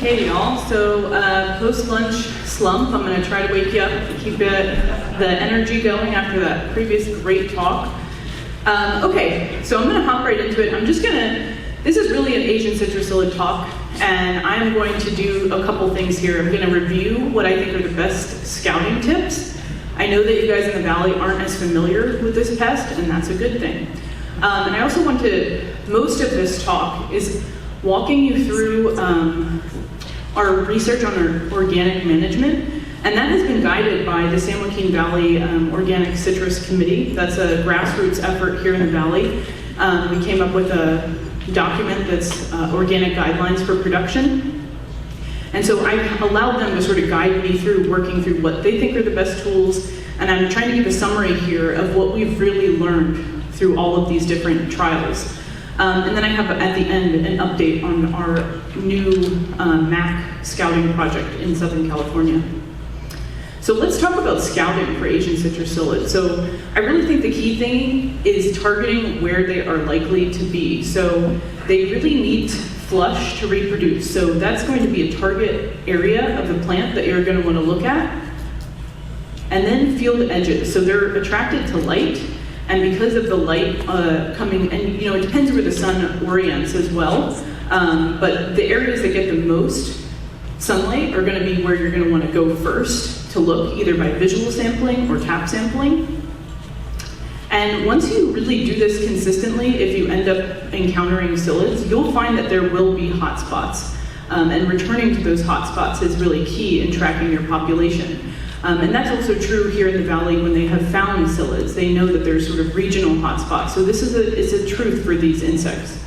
Hey y'all, so post-lunch slump, I'm going to try to wake you up and keep the energy going after that previous great talk. Okay, so I'm going to hop right into it. This is really an Asian Psyllid talk, and I'm going to do a couple things here. I'm going to review what I think are the best scouting tips. I know that you guys in the Valley aren't as familiar with this pest, and that's a good thing. And I also most of this talk is walking you through our research on our organic management, and that has been guided by the San Joaquin Valley Organic Citrus Committee. That's a grassroots effort here in the Valley. We came up with a document that's organic guidelines for production. And so I allowed them to sort of guide me through working through what they think are the best tools, and I'm trying to give a summary here of what we've really learned through all of these different trials. And then I have at the end an update on our new MAC scouting project in Southern California. So let's talk about scouting for Asian Psyllid. So I really think the key thing is targeting where they are likely to be. So they really need flush to reproduce. So that's going to be a target area of the plant that you're going to want to look at. And then field edges. So they're attracted to light. And because of the light coming, and it depends where the sun orients as well, but the areas that get the most sunlight are going to be where you're going to want to go first to look, either by visual sampling or tap sampling. And once you really do this consistently, if you end up encountering psyllids, you'll find that there will be hotspots. And returning to those hotspots is really key in tracking your population. And that's also true here in the Valley when they have found psyllids. They know that there's sort of regional hotspots. So this is a truth for these insects.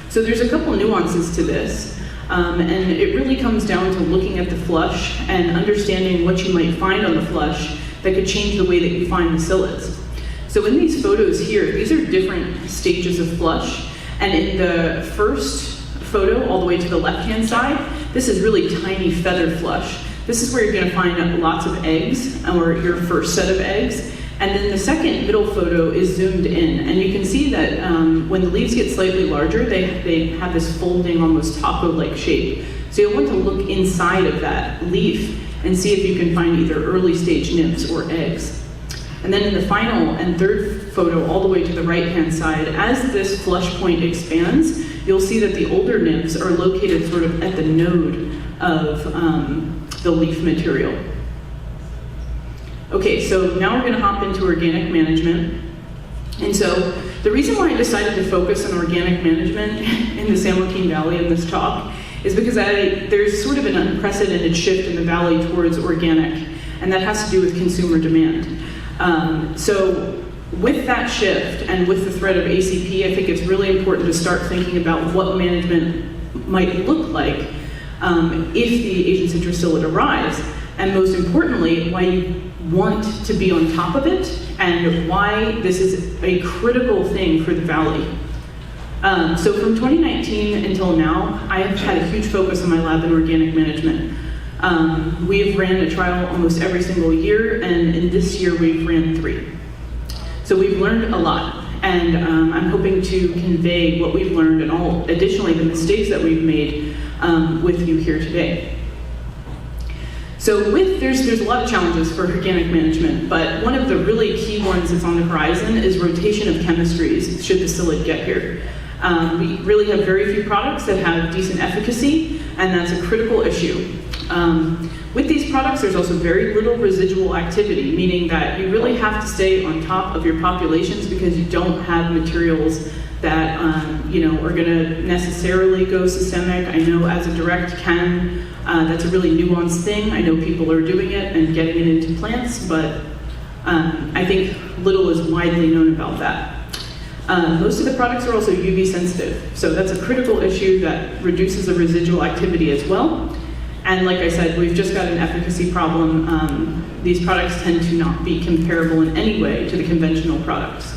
So there's a couple nuances to this. And it really comes down to looking at the flush and understanding what you might find on the flush that could change the way that you find the psyllids. So in these photos here, these are different stages of flush. And in the first photo, all the way to the left-hand side, this is really tiny feather flush. This is where you're going to find lots of eggs, or your first set of eggs. And then the second middle photo is zoomed in. And you can see that when the leaves get slightly larger, they have this folding, almost taco-like shape. So you'll want to look inside of that leaf and see if you can find either early stage nymphs or eggs. And then in the final and third photo, all the way to the right-hand side, as this flush point expands, you'll see that the older nymphs are located sort of at the node of the leaf material. Okay, so now we're going to hop into organic management. And so the reason why I decided to focus on organic management in the San Joaquin Valley in this talk is because there's sort of an unprecedented shift in the Valley towards organic, and that has to do with consumer demand. So with that shift and with the threat of ACP, I think it's really important to start thinking about what management might look like if the Asian Psyllid arrives, and most importantly, why you want to be on top of it, and why this is a critical thing for the Valley. So from 2019 until now, I have had a huge focus in my lab in organic management. We've ran a trial almost every single year, and in this year we've ran 3. So we've learned a lot, and I'm hoping to convey what we've learned and additionally the mistakes that we've made with you here today. So there's a lot of challenges for organic management, but one of the really key ones that's on the horizon is rotation of chemistries should the psyllid get here. We really have very few products that have decent efficacy, and that's a critical issue. With these products, there's also very little residual activity, meaning that you really have to stay on top of your populations because you don't have materials that are going to necessarily go systemic. I know as a direct that's a really nuanced thing. I know people are doing it and getting it into plants, but I think little is widely known about that. Most of the products are also UV sensitive, so that's a critical issue that reduces the residual activity as well. And like I said, we've just got an efficacy problem. These products tend to not be comparable in any way to the conventional products.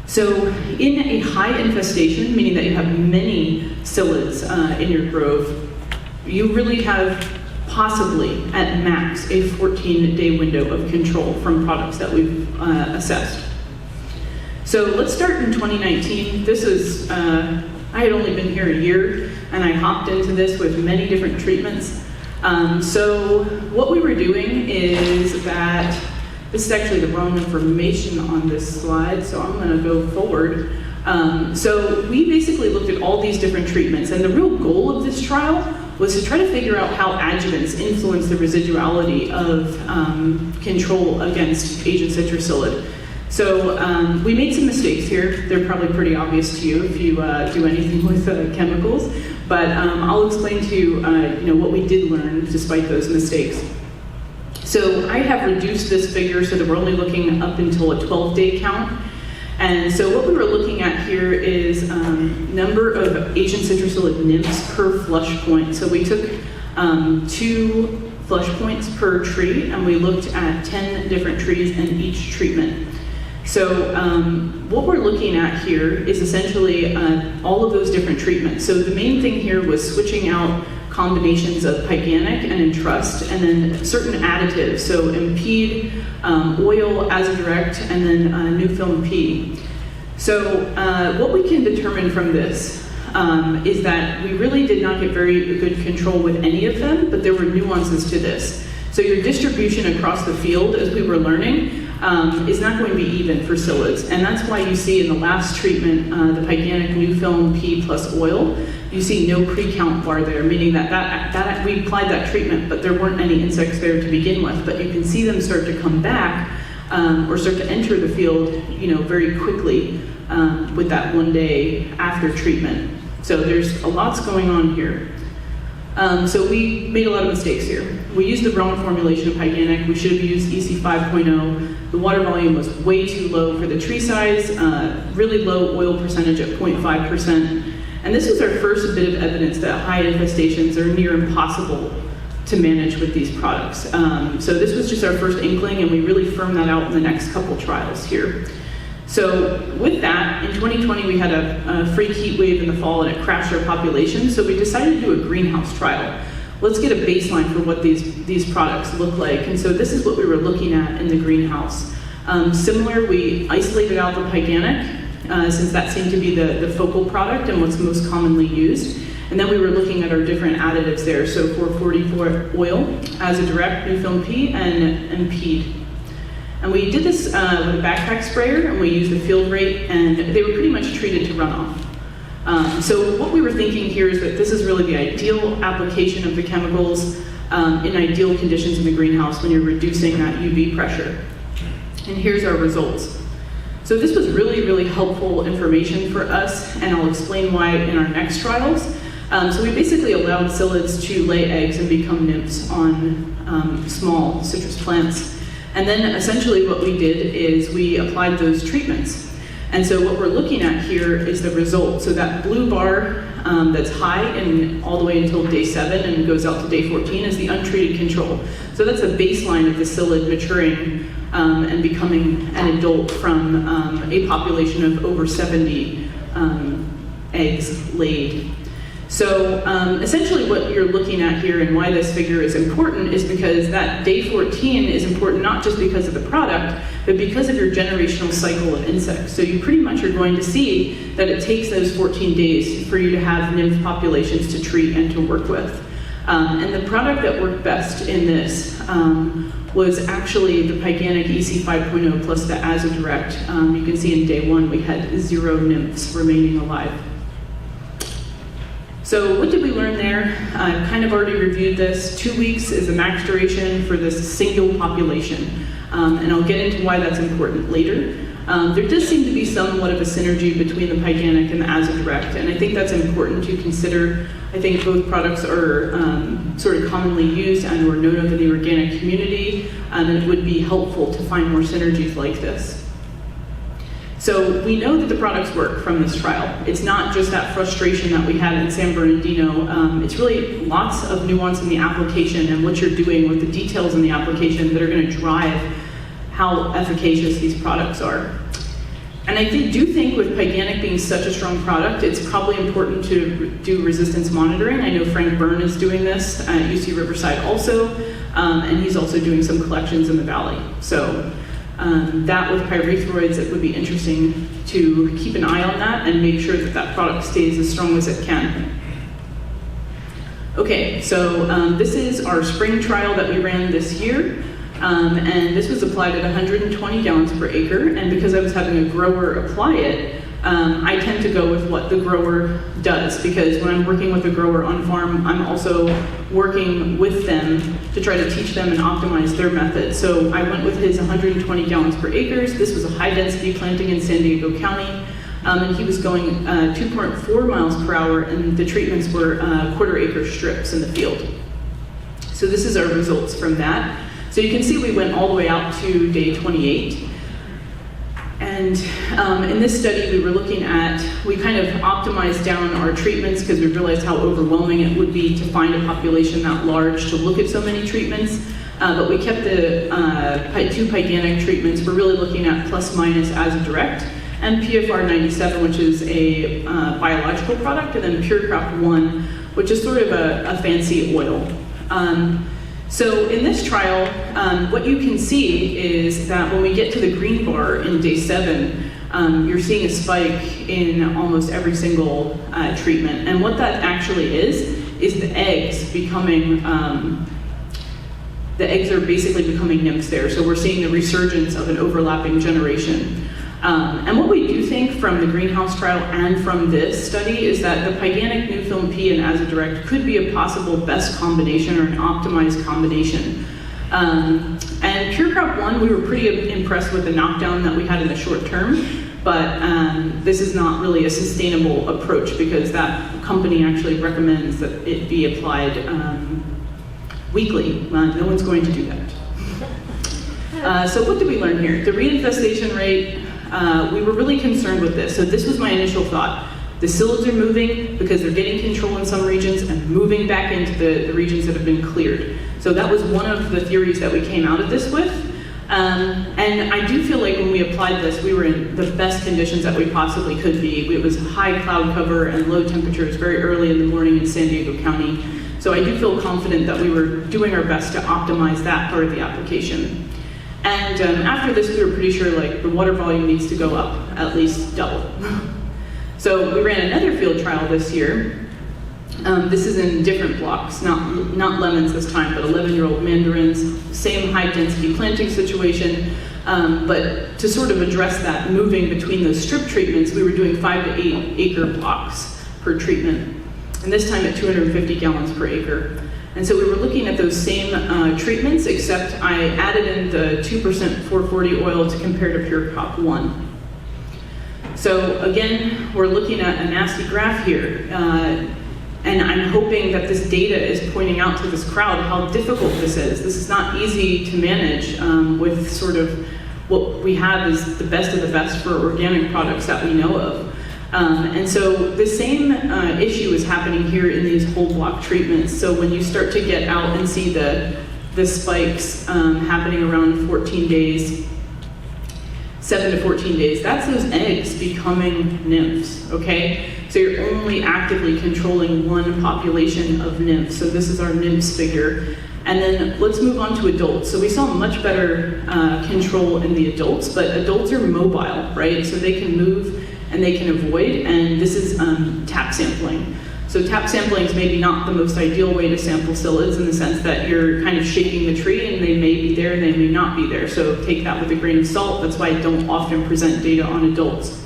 So in a high infestation, meaning that you have many psyllids in your grove, you really have possibly at max a 14-day window of control from products that we've assessed. So let's start in 2019. This is, I had only been here a year, and I hopped into this with many different treatments. So what we were doing is that, this is actually the wrong information on this slide, so I'm going to go forward. So we basically looked at all these different treatments, and the real goal of this trial was to try to figure out how adjuvants influence the residuality of control against agent citrusillid. So we made some mistakes here. They're probably pretty obvious to you if you do anything with chemicals, but I'll explain to you, what we did learn despite those mistakes. So I have reduced this figure so that we're only looking up until a 12-day count. And so what we were looking at here is number of agent citrusillid nymphs per flush point. So we took 2 flush points per tree, and we looked at 10 different trees in each treatment. So what we're looking at here is essentially all of those different treatments. So the main thing here was switching out combinations of pyganic and entrust, and then certain additives, so impede, oil, azodirect, and then new film P. So what we can determine from this is that we really did not get very good control with any of them, but there were nuances to this. So your distribution across the field, as we were learning, is not going to be even for psyllids, and that's why you see in the last treatment, the pyganic new film P plus oil, you see no pre-count bar there, meaning that we applied that treatment, but there weren't any insects there to begin with. But you can see them start to come back or start to enter the field, very quickly with that 1 day after treatment. So there's a lot's going on here. So we made a lot of mistakes here. We used the wrong formulation of pyganic. We should have used EC 5.0. The water volume was way too low for the tree size, really low oil percentage at 0.5%. And this was our first bit of evidence that high infestations are near impossible to manage with these products. So this was just our first inkling, and we really firmed that out in the next couple trials here. So with that, in 2020 we had a freak heat wave in the fall, and it crashed our population, so we decided to do a greenhouse trial. Let's get a baseline for what these products look like. And so this is what we were looking at in the greenhouse. Similar, we isolated out the pyganic, since that seemed to be the focal product and what's most commonly used. And then we were looking at our different additives there, so 444 oil, azodirect, new film P, and impede. And we did this with a backpack sprayer, and we used the field rate, and they were pretty much treated to runoff. So what we were thinking here is that this is really the ideal application of the chemicals in ideal conditions in the greenhouse when you're reducing that UV pressure. And here's our results. So this was really, really helpful information for us, and I'll explain why in our next trials. So we basically allowed psyllids to lay eggs and become nymphs on small citrus plants. And then essentially what we did is we applied those treatments. And so what we're looking at here is the result. So that blue bar that's high and all the way until day 7 and goes out to day 14 is the untreated control. So that's a baseline of the psyllid maturing and becoming an adult from a population of over 70 eggs laid. So essentially what you're looking at here and why this figure is important is because that day 14 is important not just because of the product, but because of your generational cycle of insects. So you pretty much are going to see that it takes those 14 days for you to have nymph populations to treat and to work with. And the product that worked best in this was actually the pyganic EC 5.0 plus the azodirect. You can see in day 1 we had 0 nymphs remaining alive. So what did we learn there? I've kind of already reviewed this. 2 weeks is the max duration for this single population. And I'll get into why that's important later. There does seem to be somewhat of a synergy between the pyganic and the azodirect, and I think that's important to consider. I think both products are sort of commonly used and were known of in the organic community, and it would be helpful to find more synergies like this. So we know that the products work from this trial. It's not just that frustration that we had in San Bernardino. It's really lots of nuance in the application and what you're doing with the details in the application that are going to drive how efficacious these products are. And I do think with pyganic being such a strong product, it's probably important to do resistance monitoring. I know Frank Byrne is doing this at UC Riverside also, and he's also doing some collections in the valley. So that with pyrethroids, it would be interesting to keep an eye on that and make sure that that product stays as strong as it can. Okay, so this is our spring trial that we ran this year, and this was applied at 120 gallons per acre, and because I was having a grower apply it, I tend to go with what the grower does, because when I'm working with a grower on farm, I'm also working with them to try to teach them and optimize their method. So I went with his 120 gallons per acres. This was a high density planting in San Diego County. And he was going 2.4 miles per hour, and the treatments were quarter-acre strips in the field. So this is our results from that. So you can see we went all the way out to day 28. And in this study, we were looking at, we kind of optimized down our treatments because we realized how overwhelming it would be to find a population that large to look at so many treatments. But we kept the 2 pyganic treatments. We're really looking at plus minus as a direct, and PFR 97, which is a biological product, and then Pure Crop 1, which is sort of a fancy oil. So in this trial, what you can see is that when we get to the green bar in day 7, you're seeing a spike in almost every single treatment. And what that actually is the eggs becoming, the eggs are basically becoming nymphs there. So we're seeing the resurgence of an overlapping generation. And what we do think from the greenhouse trial and from this study is that the pyganic new film P and azadirect could be a possible best combination or an optimized combination. And Pure Crop 1, we were pretty impressed with the knockdown that we had in the short term, but this is not really a sustainable approach because that company actually recommends that it be applied weekly. No one's going to do that. So what did we learn here? The reinfestation rate, we were really concerned with this. So this was my initial thought. The psyllids are moving because they're getting control in some regions and moving back into the regions that have been cleared. So that was one of the theories that we came out of this with. And I do feel like when we applied this, we were in the best conditions that we possibly could be. It was high cloud cover and low temperatures very early in the morning in San Diego County. So I do feel confident that we were doing our best to optimize that part of the application. And after this, we were pretty sure like the water volume needs to go up at least double. So we ran another field trial this year. This is in different blocks, not lemons this time, but 11-year-old mandarins, same high density planting situation. But to sort of address that moving between those strip treatments, we were doing 5 to 8 acre blocks per treatment. And this time at 250 gallons per acre. And so we were looking at those same treatments, except I added in the 2% 440 oil to compare to Pure Crop 1. So again, we're looking at a nasty graph here. And I'm hoping that this data is pointing out to this crowd how difficult this is. This is not easy to manage with sort of what we have is the best of the best for organic products that we know of. And so the same issue is happening here in these whole block treatments. So when you start to get out and see the spikes happening around 14 days, 7 to 14 days, that's those eggs becoming nymphs, okay? So you're only actively controlling one population of nymphs. So this is our nymphs figure. And then let's move on to adults. So we saw much better control in the adults, but adults are mobile, right? So they can move and they can avoid, and this is tap sampling. So tap sampling is maybe not the most ideal way to sample psyllids in the sense that you're kind of shaking the tree and they may be there and they may not be there. So take that with a grain of salt. That's why I don't often present data on adults.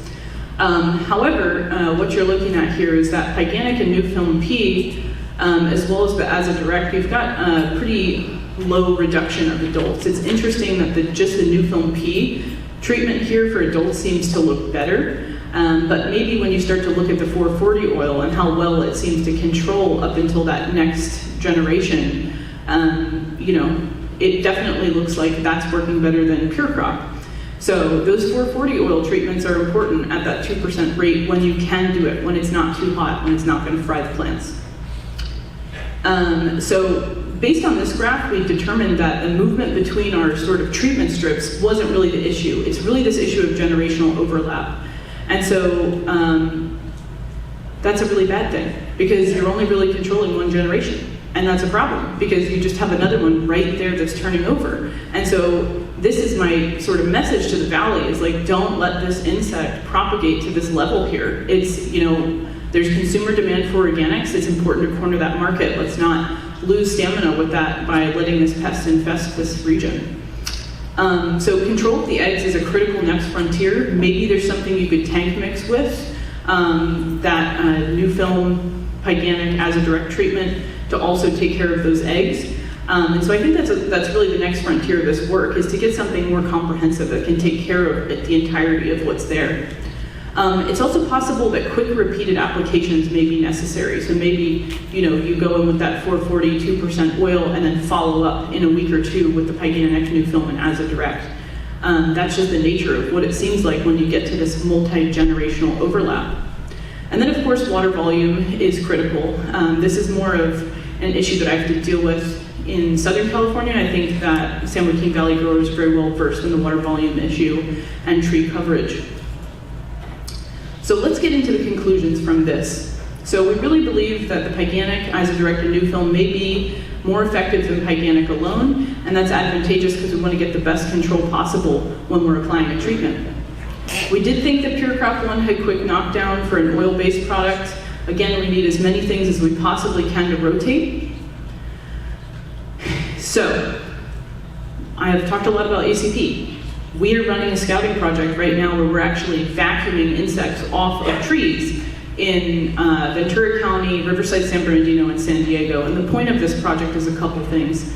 However, what you're looking at here is that pyganic and new film P, as well as the azadirect, we've got a pretty low reduction of adults. It's interesting that just the new film P treatment here for adults seems to look better. But maybe when you start to look at the 440 oil and how well it seems to control up until that next generation, it definitely looks like that's working better than Pure Crop. So those 440 oil treatments are important at that 2% rate when you can do it, when it's not too hot, when it's not going to fry the plants. So based on this graph, we determined that the movement between our sort of treatment strips wasn't really the issue. It's really this issue of generational overlap. And so that's a really bad thing because you're only really controlling one generation. And that's a problem because you just have another one right there that's turning over. And so this is my sort of message to the valley is like, don't let this insect propagate to this level here. It's, There's consumer demand for organics. It's important to corner that market. Let's not lose stamina with that by letting this pest infest this region. So control of the eggs is a critical next frontier. Maybe there's something you could tank mix with, that new film, Pyganic as a direct treatment to also take care of those eggs. And so I think that's really the next frontier of this work, is to get something more comprehensive that can take care of the entirety of what's there. It's also possible that quick repeated applications may be necessary. So maybe, you go in with that 440, 2% oil and then follow up in a week or two with the Pyganic new film and as a direct. That's just the nature of what it seems like when you get to this multi-generational overlap. And then of course, water volume is critical. This is more of an issue that I have to deal with in Southern California. I think that San Joaquin Valley growers are very well versed in the water volume issue and tree coverage. So let's get into the conclusions from this. So we really believe that the Pyganic as a direct and new film may be more effective than Pyganic alone, and that's advantageous because we want to get the best control possible when we're applying a treatment. We did think that Pure Crop 1 had quick knockdown for an oil-based product. Again, we need as many things as we possibly can to rotate. So, I have talked a lot about ACP. We are running a scouting project right now where we're actually vacuuming insects off of trees in Ventura County, Riverside, San Bernardino, and San Diego. And the point of this project is a couple things.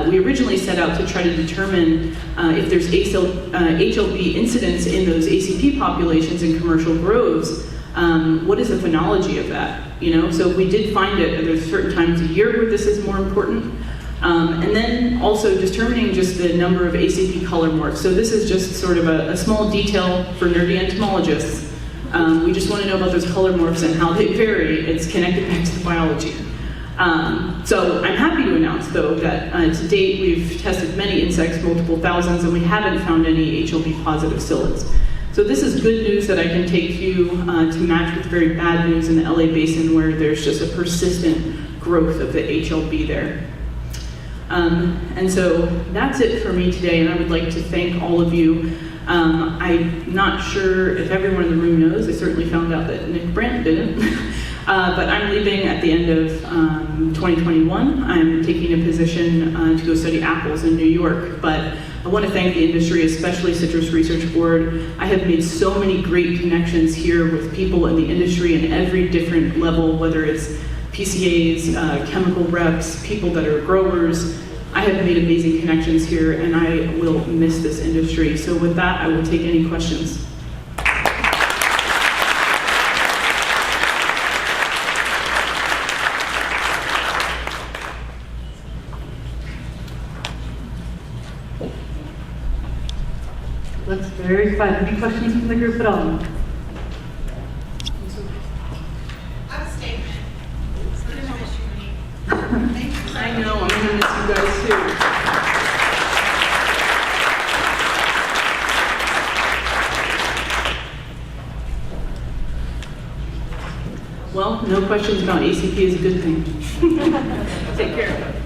We originally set out to try to determine if there's HLB incidence in those ACP populations in commercial groves. What is the phenology of that? So we did find it, and there's certain times a year where this is more important. And then also determining just the number of ACP color morphs. So this is just sort of a small detail for nerdy entomologists. We just want to know about those color morphs and how they vary. It's connected back to the biology. So I'm happy to announce, though, that to date we've tested many insects, multiple thousands, and we haven't found any HLB positive psyllids. So this is good news that I can take you to match with very bad news in the LA basin where there's just a persistent growth of the HLB there. And so that's it for me today, and I would like to thank all of you. I'm not sure if everyone in the room knows. I certainly found out that Nick Brandt didn't. But I'm leaving at the end of 2021. I'm taking a position to go study apples in New York. But I want to thank the industry, especially Citrus Research Board. I have made so many great connections here with people in the industry in every different level, whether it's PCAs, chemical reps, people that are growers. I have made amazing connections here, and I will miss this industry. So with that, I will take any questions. Looks very fun. Any questions from the group at all? I know, I'm going to miss you guys too. Well, no questions about ACP is a good thing. Take care.